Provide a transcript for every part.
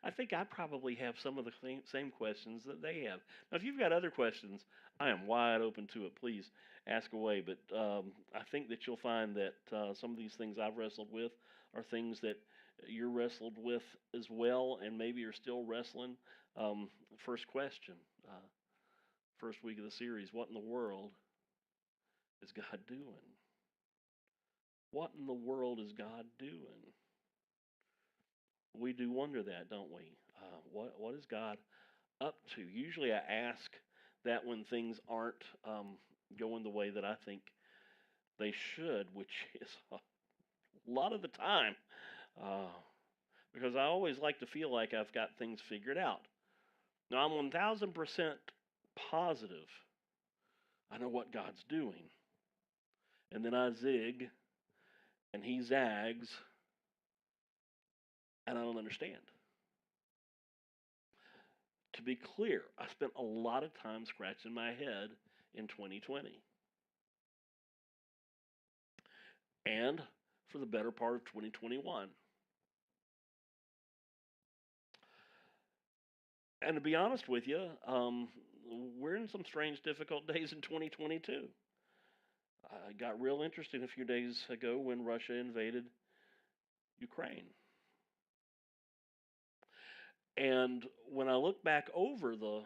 I think I probably have some of the same questions that they have. Now, if you've got other questions, I am wide open to it. Please ask away. But I think that you'll find that some of these things I've wrestled with are things that you're wrestled with as well, and maybe you're still wrestling. Um, First question, uh, first week of the series: what in the world is God doing? What in the world is God doing? We do wonder that, don't we? What is God up to? Usually, I ask that when things aren't going the way that I think they should, which is a lot of the time, uh, because I always like to feel like I've got things figured out. Now, I'm 1000% positive I know what God's doing, and then I zig and he zags, and I don't understand. To be clear, I spent a lot of time scratching my head in 2020 and for the better part of 2021. And to be honest with you, we're in some strange, difficult days in 2022. I got real interesting a few days ago when Russia invaded Ukraine. And when I look back over the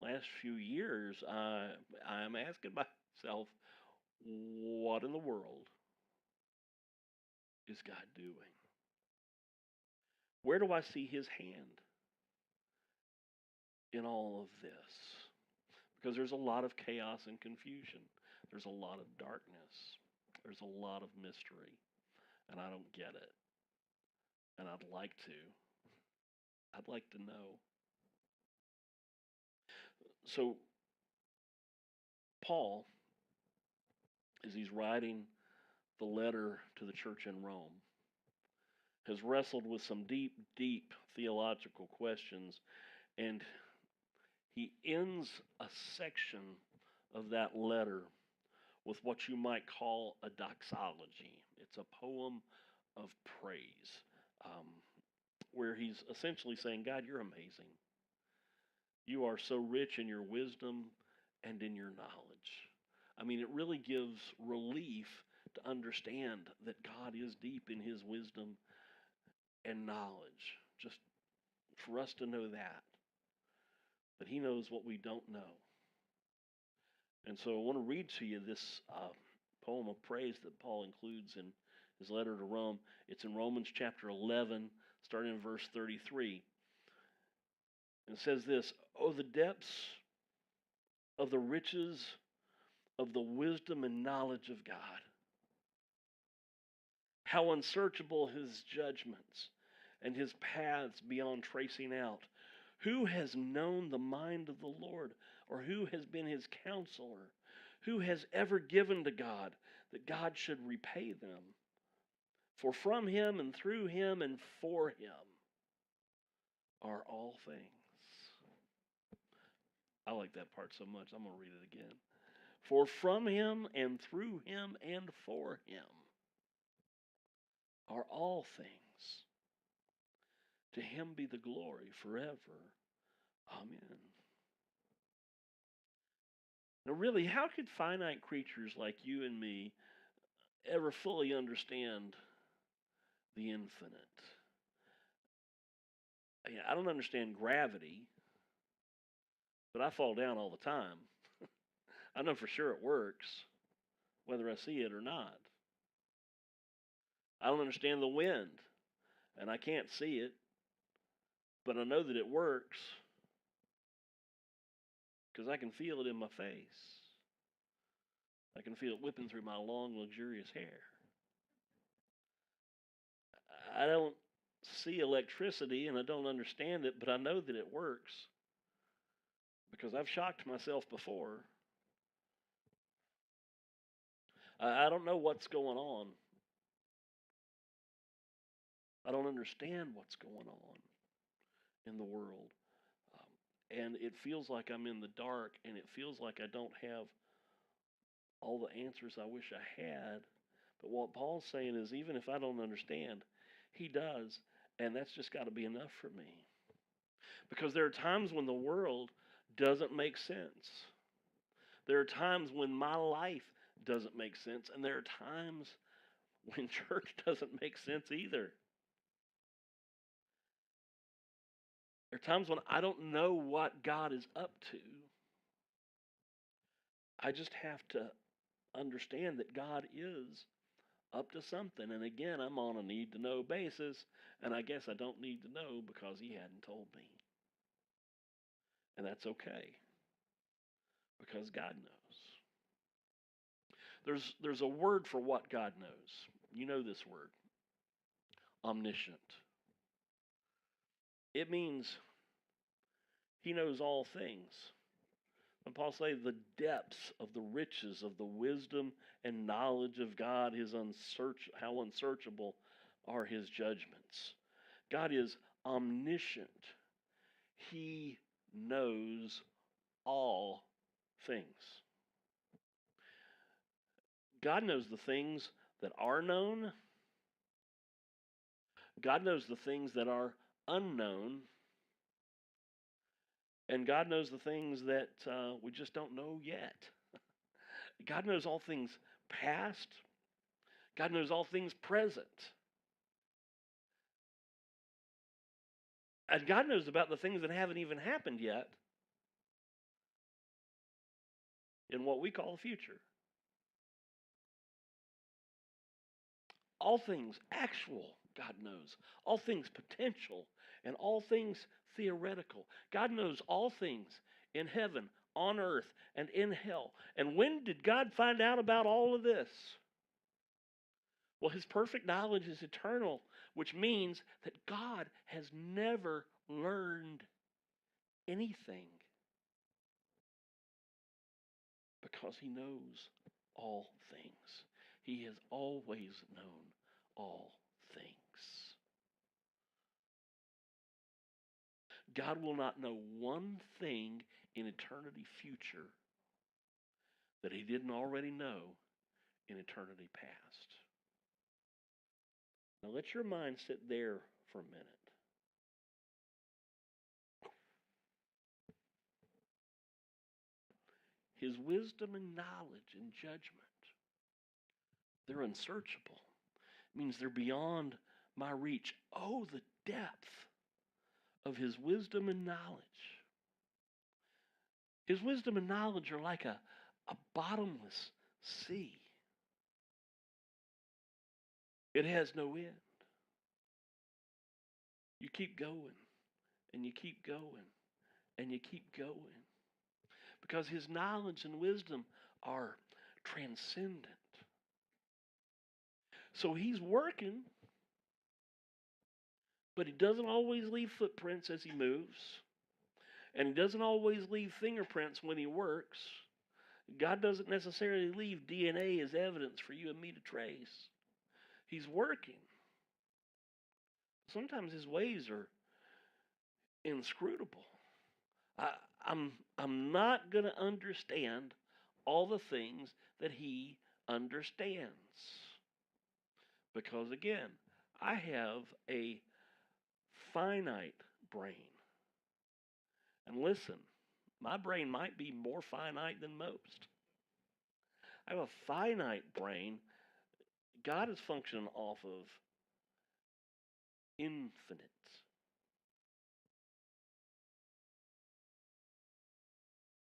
last few years, I'm asking myself, what in the world is God doing? Where do I see his hand in all of this? Because there's a lot of chaos and confusion. There's a lot of darkness. There's a lot of mystery. And I don't get it. And I'd like to. I'd like to know. So, Paul, as he's writing the letter to the church in Rome, has wrestled with some deep, deep theological questions. And he ends a section of that letter with what you might call a doxology. It's a poem of praise, um, where he's essentially saying, God, you're amazing. You are so rich in your wisdom and in your knowledge. I mean, it really gives relief to understand that God is deep in his wisdom and knowledge. Just for us to know that he knows what we don't know. And so I want to read to you this poem of praise that Paul includes in his letter to Rome. It's in Romans chapter 11, starting in verse 33. And it says this, oh, the depths of the riches of the wisdom and knowledge of God. How unsearchable his judgments and his paths beyond tracing out. Who has known the mind of the Lord, or who has been his counselor? Who has ever given to God that God should repay them? For from him and through him and for him are all things. I like that part so much, I'm going to read it again. For from him and through him and for him are all things. To him be the glory forever. Amen. Now, really, how could finite creatures like you and me ever fully understand the infinite? I don't understand gravity, but I fall down all the time. I know for sure it works, whether I see it or not. I don't understand the wind, and I can't see it, but I know that it works because I can feel it in my face. I can feel it whipping through my long, luxurious hair. I don't see electricity and I don't understand it, but I know that it works because I've shocked myself before. I don't know what's going on. I don't understand what's going on in the world. And it feels like I'm in the dark, and it feels like I don't have all the answers I wish I had. But what Paul's saying is, even if I don't understand, he does. And that's just got to be enough for me. Because there are times when the world doesn't make sense. There are times when my life doesn't make sense. And there are times when church doesn't make sense either. There are times when I don't know what God is up to. I just have to understand that God is up to something. And again, I'm on a need to know basis. And I guess I don't need to know because he hadn't told me. And that's okay. Because God knows. There's a word for what God knows. You know this word. Omniscient. It means he knows all things. When Paul says the depths of the riches of the wisdom and knowledge of God, how unsearchable are his judgments. God is omniscient. He knows all things. God knows the things that are known. God knows the things that are unknown. And God knows the things that we just don't know yet. God knows all things past. God knows all things present. And God knows about the things that haven't even happened yet in what we call the future. All things actual, God knows. All things potential, and all things theoretical. God knows all things in heaven, on earth, and in hell. And when did God find out about all of this? Well, his perfect knowledge is eternal, which means that God has never learned anything because he knows all things. He has always known all things. God will not know one thing in eternity future that he didn't already know in eternity past. Now let your mind sit there for a minute. His wisdom and knowledge and judgment, they're unsearchable. It means they're beyond my reach. Oh, the depth of his wisdom and knowledge. His wisdom and knowledge are like a bottomless sea. It has no end. You keep going, and you keep going, and you keep going. Because his knowledge and wisdom are transcendent. So he's working, but he doesn't always leave footprints as he moves. And he doesn't always leave fingerprints when he works. God doesn't necessarily leave DNA as evidence for you and me to trace. He's working. Sometimes his ways are inscrutable. I'm not going to understand all the things that he understands. Because again, I have a finite brain. And listen, my brain might be more finite than most. I have a finite brain. God is functioning off of infinite.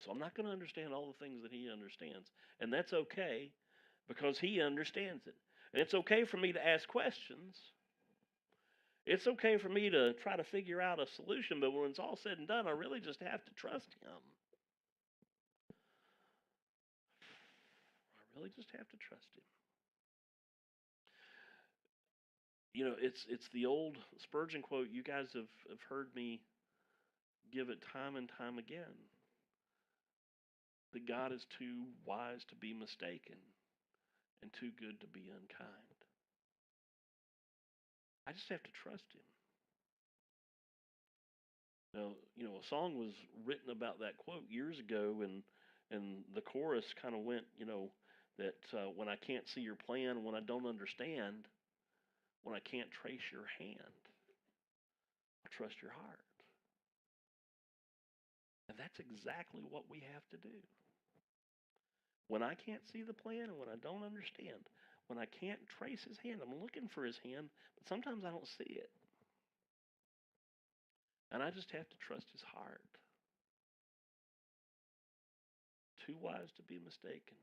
So I'm not going to understand all the things that he understands. And that's okay because he understands it. And it's okay for me to ask questions. It's okay for me to try to figure out a solution, but when it's all said and done, I really just have to trust him. I really just have to trust him. You know, it's the old Spurgeon quote. You guys have heard me give it time and time again. That God is too wise to be mistaken and too good to be unkind. I just have to trust him. Now, you know, a song was written about that quote years ago, and the chorus kind of went, you know, that when I can't see your plan, when I don't understand, when I can't trace your hand. trust your heart. And that's exactly what we have to do. When I can't see the plan and when I don't understand, when I can't trace his hand, I'm looking for his hand, but sometimes I don't see it. And I just have to trust his heart. Too wise to be mistaken,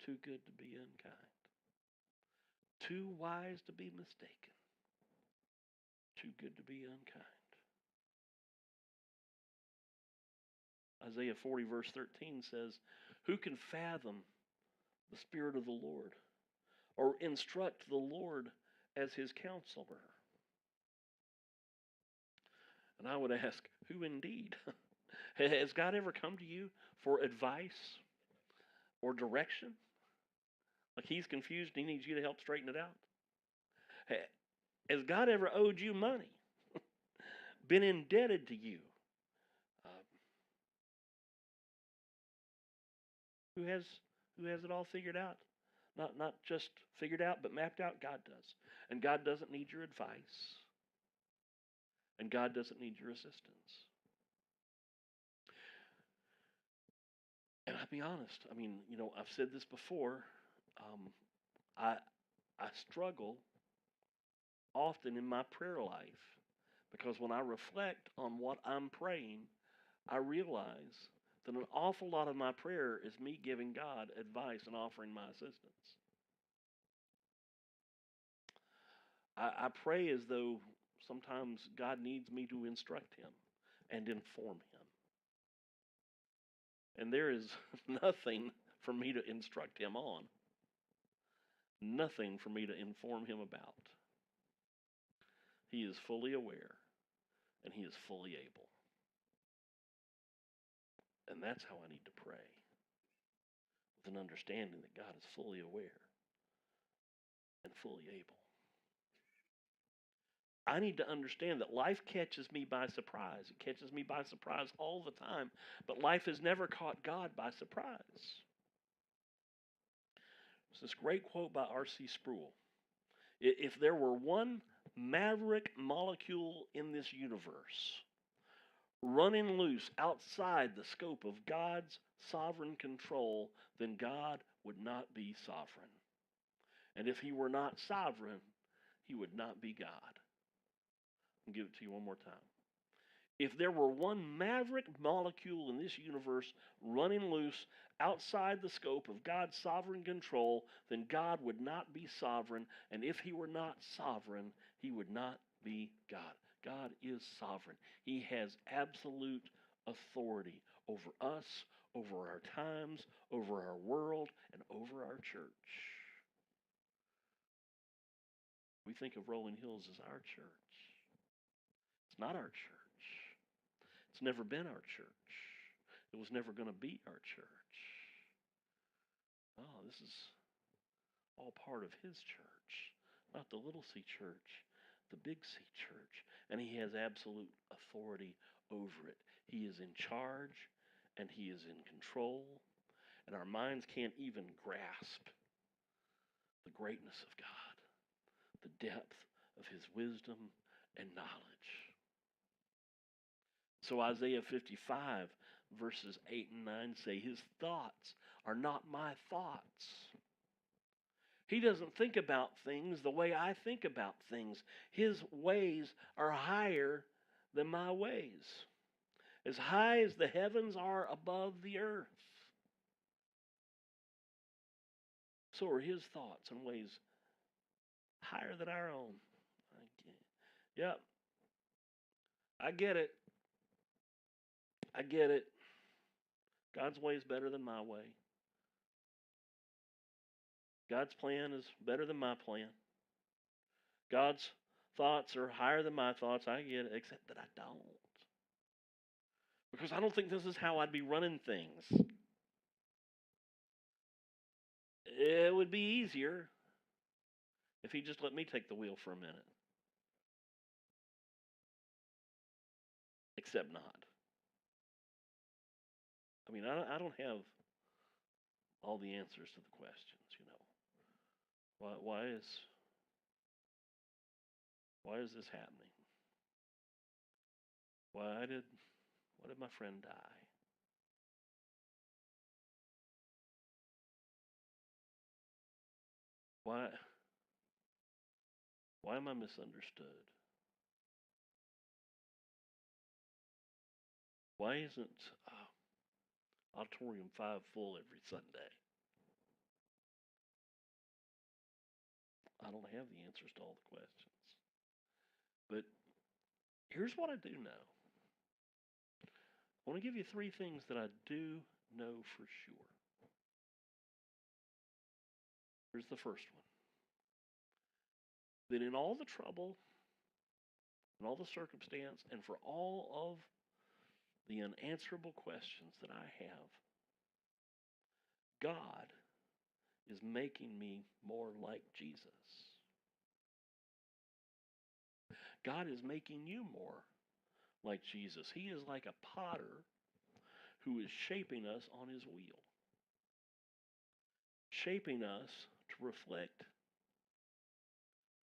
too good to be unkind. Too wise to be mistaken, too good to be unkind. Isaiah 40 verse 13 says, "Who can fathom the Spirit of the Lord, or instruct the Lord as his counselor?" And I would ask, who indeed? Has God ever come to you for advice or direction? Like he's confused and he needs you to help straighten it out? Has God ever owed you money? Been indebted to you? Uh, who has it all figured out? Not just figured out, but mapped out? God does. And God doesn't need your advice. And God doesn't need your assistance. And I'll be honest. I mean, I've said this before. I struggle often in my prayer life because when I reflect on what I'm praying, I realize that an awful lot of my prayer is me giving God advice and offering my assistance. I pray as though sometimes God needs me to instruct him and inform him. And there is nothing for me to instruct him on, nothing for me to inform him about. He is fully aware and he is fully able. And that's how I need to pray, with an understanding that God is fully aware and fully able. I need to understand that life catches me by surprise. It catches me by surprise all the time, but life has never caught God by surprise. There's this great quote by R.C. Sproul. If there were one maverick molecule in this universe running loose outside the scope of God's sovereign control, then God would not be sovereign. And if he were not sovereign, he would not be God. I'll give it to you one more time. If there were one maverick molecule in this universe running loose outside the scope of God's sovereign control, then God would not be sovereign. And if he were not sovereign, he would not be God. God is sovereign. He has absolute authority over us, over our times, over our world, and over our church. We think of Rolling Hills as our church. It's not our church. It's never been our church. It was never going to be our church. Oh, this is all part of his church, not the little C church, the big C church. And he has absolute authority over it. He is in charge and he is in control. And our minds can't even grasp the greatness of God, the depth of his wisdom and knowledge. So Isaiah 55 verses 8 and 9 say, his thoughts are not my thoughts. He doesn't think about things the way I think about things. His ways are higher than my ways, as high as the heavens are above the earth. So are his thoughts and ways higher than our own. Yep. I get it. I get it. God's way is better than my way. God's plan is better than my plan. God's thoughts are higher than my thoughts. I get it, except that I don't. Because I don't think this is how I'd be running things. It would be easier if he just let me take the wheel for a minute. Except not. I mean, I don't have all the answers to the questions, Why is this happening? why did my friend die? Why am I misunderstood? Why isn't Auditorium 5 full every Sunday? I don't have the answers to all the questions. But here's what I do know. I want to give you 3 things that I do know for sure. Here's the first one. That in all the trouble, and all the circumstance, and for all of the unanswerable questions that I have, God is making me more like Jesus. God is making you more like Jesus. He is like a potter who is shaping us on his wheel, shaping us to reflect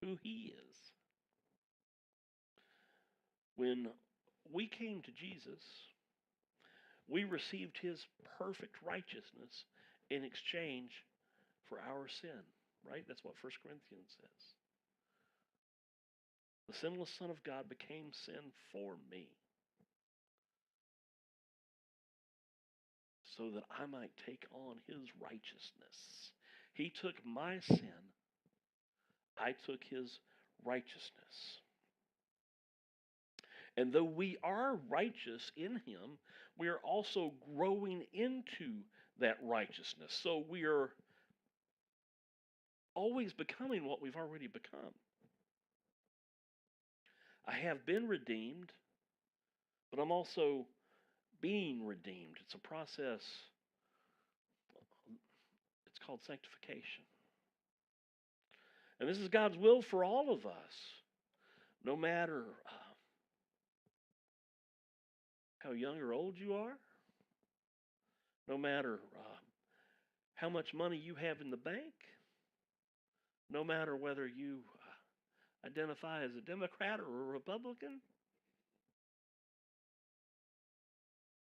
who he is. When we came to Jesus, we received his perfect righteousness in exchange for our sin, right? That's what 1 Corinthians says. The sinless Son of God became sin for me so that I might take on his righteousness. He took my sin. I took his righteousness. And though we are righteous in him, we are also growing into that righteousness. So we are always becoming what we've already become. I have been redeemed, but I'm also being redeemed. It's a process. It's called sanctification. And this is God's will for all of us, no matter how young or old you are, no matter how much money you have in the bank, no matter whether you identify as a Democrat or a Republican.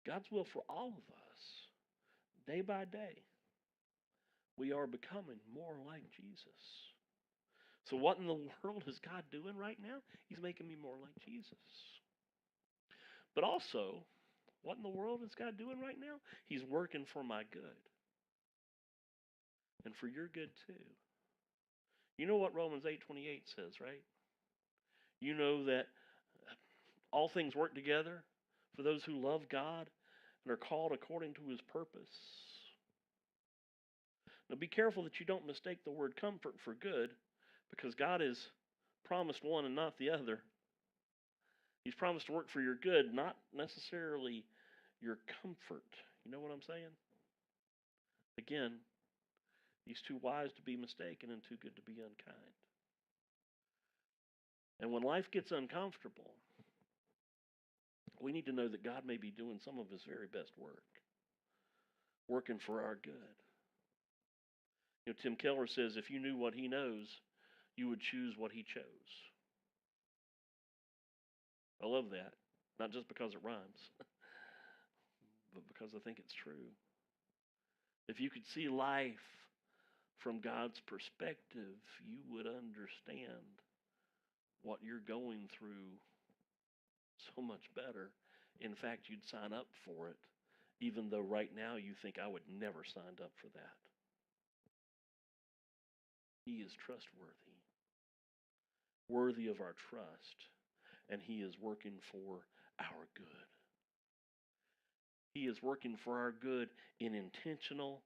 God's will for all of us, day by day, we are becoming more like Jesus. So what in the world is God doing right now? He's making me more like Jesus. But also, what in the world is God doing right now? He's working for my good. And for your good too. You know what Romans 8:28 says, right? You know that all things work together for those who love God and are called according to his purpose. Now be careful that you don't mistake the word comfort for good, because God has promised one and not the other. He's promised to work for your good, not necessarily your comfort. You know what I'm saying? Again, he's too wise to be mistaken and too good to be unkind. And when life gets uncomfortable, we need to know that God may be doing some of his very best work, working for our good. You know, Tim Keller says, if you knew what he knows, you would choose what he chose. I love that. Not just because it rhymes, but because I think it's true. If you could see life from God's perspective, you would understand what you're going through so much better. In fact, you'd sign up for it, even though right now you think, I would never sign up for that. He is trustworthy, worthy of our trust, and he is working for our good. He is working for our good in intentional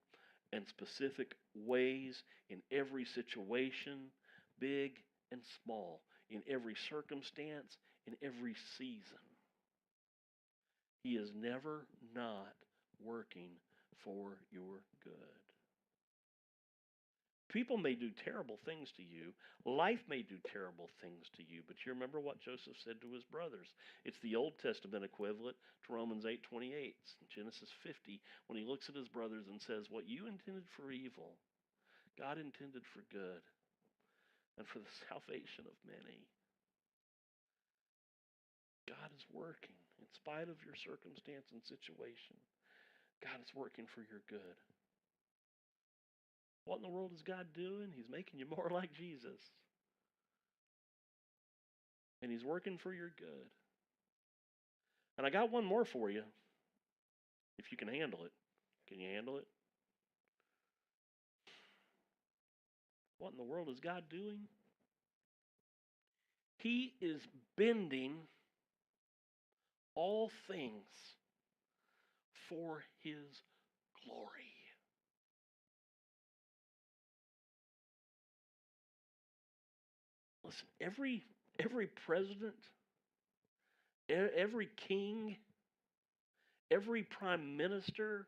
and specific ways in every situation, big and small, in every circumstance, in every season. He is never not working for your good. People may do terrible things to you. Life may do terrible things to you. But you remember what Joseph said to his brothers. It's the Old Testament equivalent to Romans 8:28, Genesis 50, when he looks at his brothers and says, what you intended for evil, God intended for good and for the salvation of many. God is working in spite of your circumstance and situation, God is working for your good. What in the world is God doing? He's making you more like Jesus. And He's working for your good. And I got one more for you, if you can handle it. Can you handle it? What in the world is God doing? He is bending all things for His glory. Listen, every president, every king, every prime minister,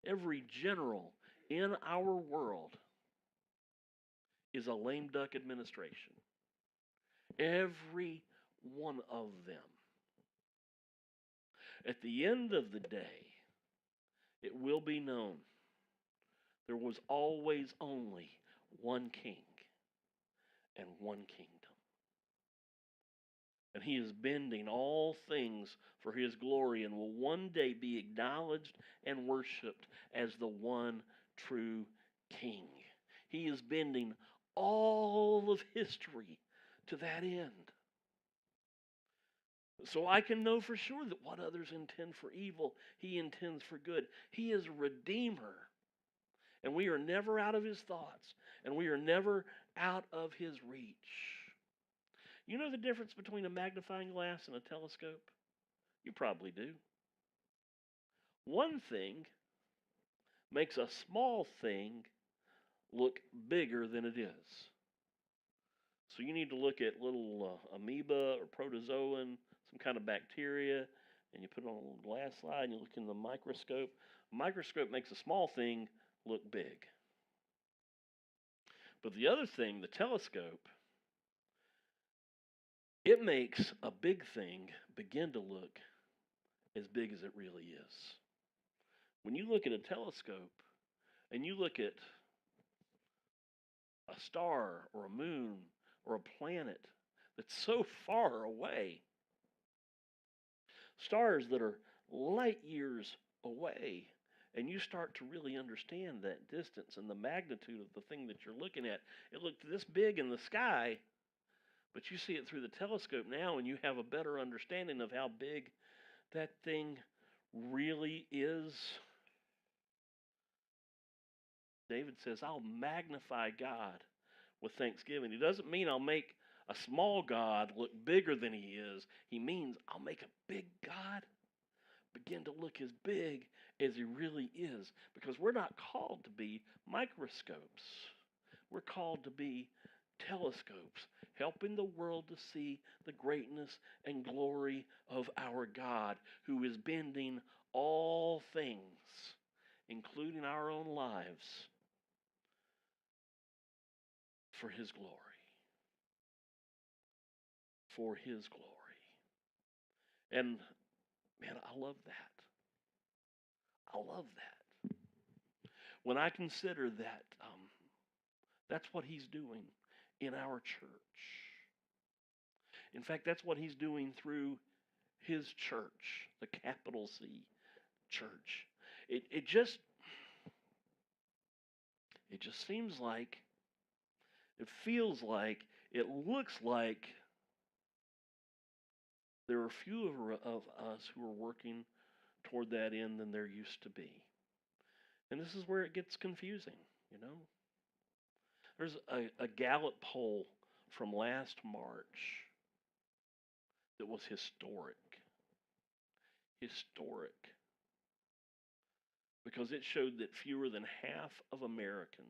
every general in our world is a lame duck administration. Every one of them. At the end of the day, it will be known there was always only one king and one kingdom. And He is bending all things for His glory and will one day be acknowledged and worshiped as the one true King. He is bending all of history to that end. So I can know for sure that what others intend for evil, He intends for good. He is a Redeemer. And we are never out of His thoughts. And we are never out of His reach. You know the difference between a magnifying glass and a telescope? You probably do. One thing makes a small thing look bigger than it is. So you need to look at little amoeba or protozoan, some kind of bacteria, and you put it on a little glass slide and you look in the microscope. A microscope makes a small thing look big. But the other thing, the telescope, it makes a big thing begin to look as big as it really is. When you look at a telescope and you look at a star or a moon or a planet that's so far away, stars that are light years away, and you start to really understand that distance and the magnitude of the thing that you're looking at. It looked this big in the sky, but you see it through the telescope now and you have a better understanding of how big that thing really is. David says, I'll magnify God with thanksgiving. He doesn't mean I'll make a small God look bigger than He is. He means I'll make a big God begin to look as big as He really is. Because we're not called to be microscopes. We're called to be telescopes, helping the world to see the greatness and glory of our God, who is bending all things, including our own lives, for His glory. For His glory. And man, I love that. I love that. When I consider that that's what He's doing in our church. In fact, that's what He's doing through His church, the capital C church. It just seems like, it feels like, it looks like there are fewer of us who are working toward that end than there used to be. And this is where it gets confusing, you know. There's a Gallup poll from last March that was historic. Historic. Because it showed that fewer than half of Americans,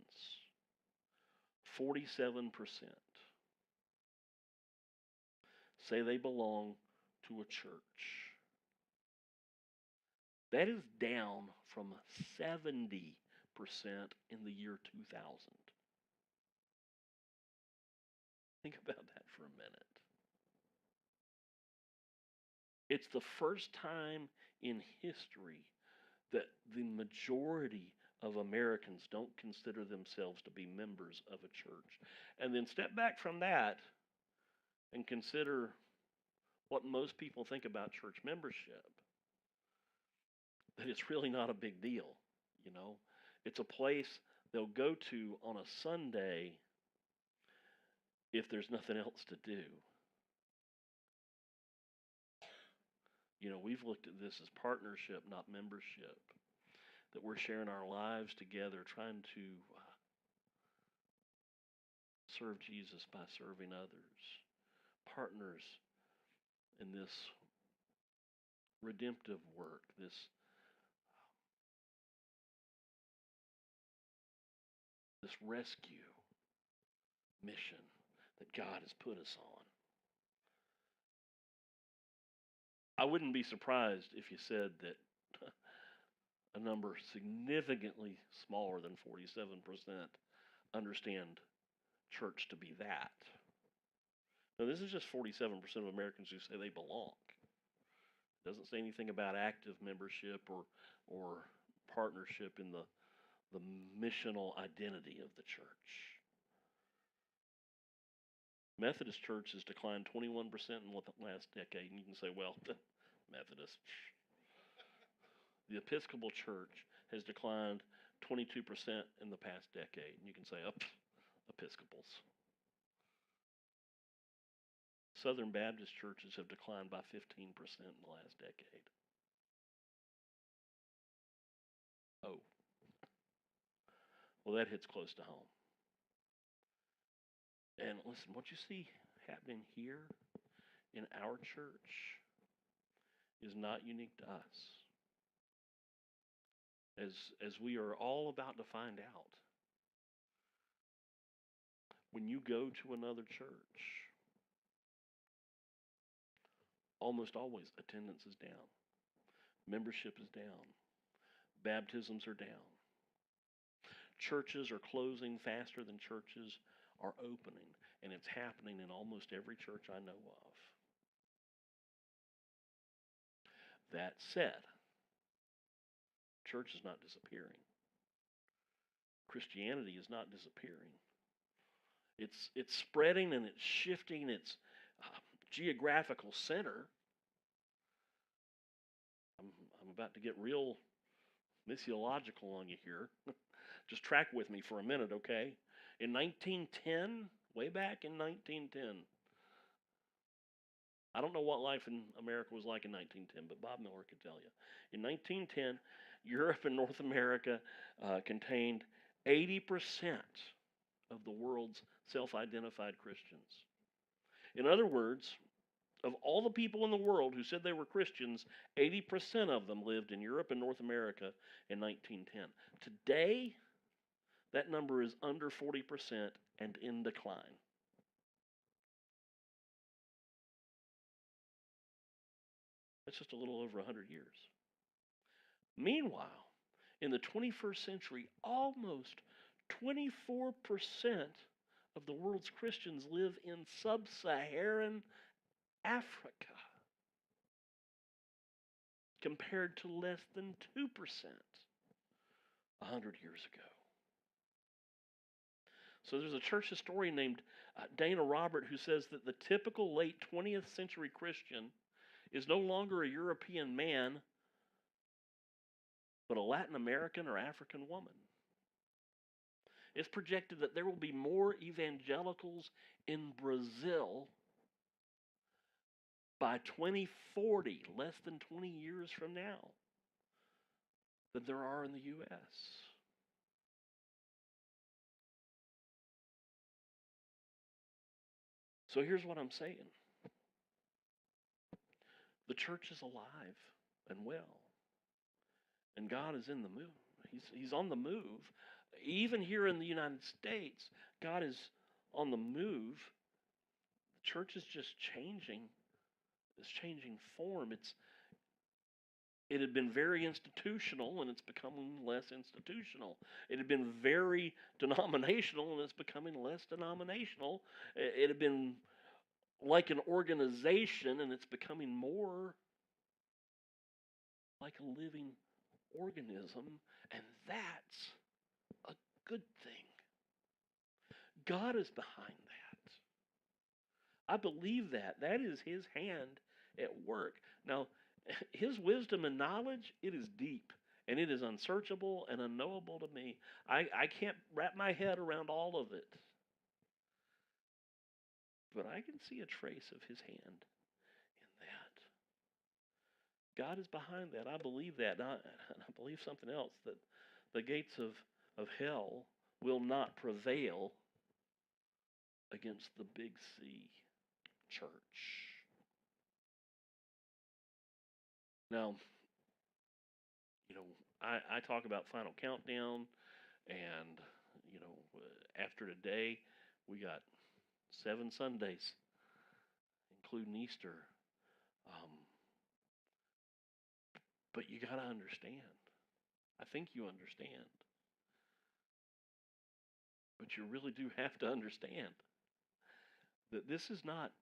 47%, say they belong to a church. That is down from 70% in the year 2000. Think about that for a minute. It's the first time in history that the majority of Americans don't consider themselves to be members of a church. And then step back from that and consider what most people think about church membership, that it's really not a big deal, you know. It's a place they'll go to on a Sunday if there's nothing else to do. You know, we've looked at this as partnership, not membership. That we're sharing our lives together, trying to serve Jesus by serving others. Partners in this redemptive work, this rescue mission that God has put us on. I wouldn't be surprised if you said that a number significantly smaller than 47% understand church to be that. Now, this is just 47% of Americans who say they belong. It doesn't say anything about active membership or partnership in the missional identity of the church. Methodist Church has declined 21% in the last decade, and you can say, well, Methodist. The Episcopal Church has declined 22% in the past decade, and you can say, Episcopals. Southern Baptist churches have declined by 15% in the last decade. Oh. Well, that hits close to home. And listen, what you see happening here in our church is not unique to us. As we are all about to find out, when you go to another church, almost always attendance is down, membership is down, baptisms are down. Churches are closing faster than churches are opening, and it's happening in almost every church I know of. That said, church is not disappearing. Christianity is not disappearing. It's spreading and it's shifting its geographical center. I'm about to get real missiological on you here. Just track with me for a minute, okay? In 1910, way back in 1910, I don't know what life in America was like in 1910, but Bob Miller could tell you. In 1910, Europe and North America contained 80% of the world's self-identified Christians. In other words, of all the people in the world who said they were Christians, 80% of them lived in Europe and North America in 1910. Today, that number is under 40% and in decline. That's just a little over 100 years. Meanwhile, in the 21st century, almost 24% of the world's Christians live in sub-Saharan Africa, compared to less than 2% 100 years ago. So there's a church historian named Dana Robert who says that the typical late 20th century Christian is no longer a European man, but a Latin American or African woman. It's projected that there will be more evangelicals in Brazil by 2040, less than 20 years from now, than there are in the U.S. So here's what I'm saying. The church is alive and well. And God is in the move. He's on the move. Even here in the United States, God is on the move. The church is just changing. It's changing form. It had been very institutional, and it's becoming less institutional. It had been very denominational, and it's becoming less denominational. It had been like an organization, and it's becoming more like a living organism, and that's a good thing. God is behind that. I believe that. That is His hand at work. Now, his wisdom and knowledge, it is deep and it is unsearchable and unknowable to me. I can't wrap my head around all of it, but I can see a trace of his hand in that. God is behind that. I believe that. And I believe something else, that the gates of hell will not prevail against the Big C church. Now, you know, I talk about Final Countdown, and, after today, we got 7 Sundays, including Easter. Um, but you got to understand. I think you understand. But you really do have to understand that this is not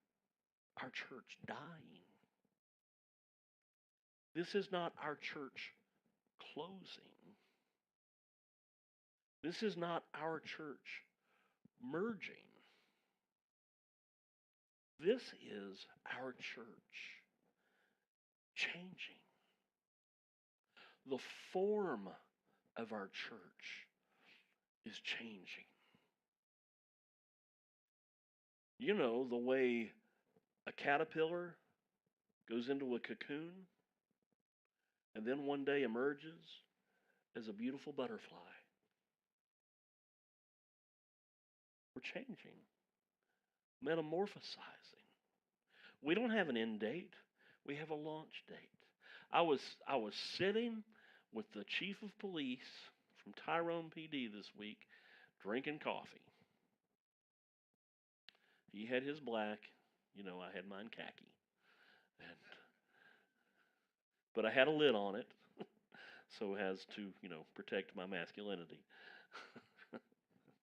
our church dying. This is not our church closing. This is not our church merging. This is our church changing. The form of our church is changing. You know, the way a caterpillar goes into a cocoon and then one day emerges as a beautiful butterfly. We're changing, metamorphosizing. We don't have an end date. We have a launch date. I was sitting with the chief of police from Tyrone PD this week, drinking coffee. He had his black, I had mine khaki, and but I had a lid on it, so as to protect my masculinity.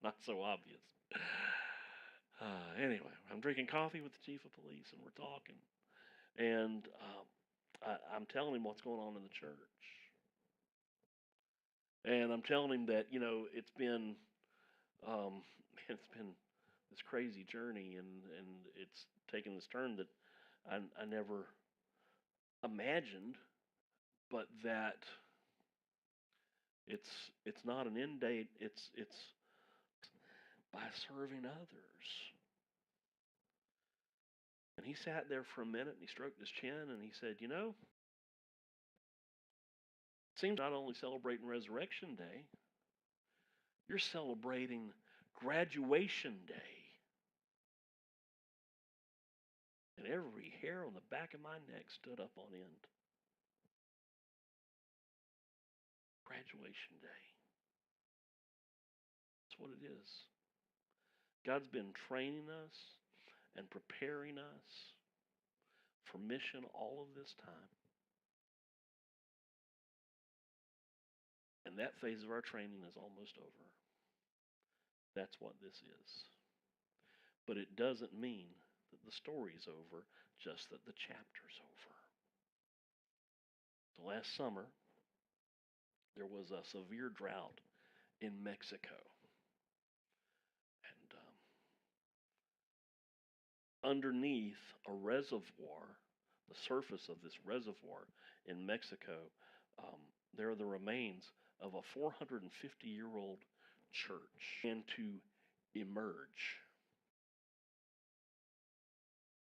Not so obvious. Anyway, I'm drinking coffee with the chief of police, and we're talking, and I'm telling him what's going on in the church, and I'm telling him that it's been um, it's been this crazy journey, and it's taken this turn that I never imagined, but that it's not an end date. It's by serving others. And he sat there for a minute and he stroked his chin and he said, it seems not only celebrating Resurrection Day, you're celebrating graduation day. And every hair on the back of my neck stood up on end. Graduation day. That's what it is. God's been training us and preparing us for mission all of this time. And that phase of our training is almost over. That's what this is. But it doesn't mean that the story's over, just that the chapter's over. So last summer, there was a severe drought in Mexico. And underneath a reservoir, the surface of this reservoir in Mexico, there are the remains of a 450-year-old church, and to emerge.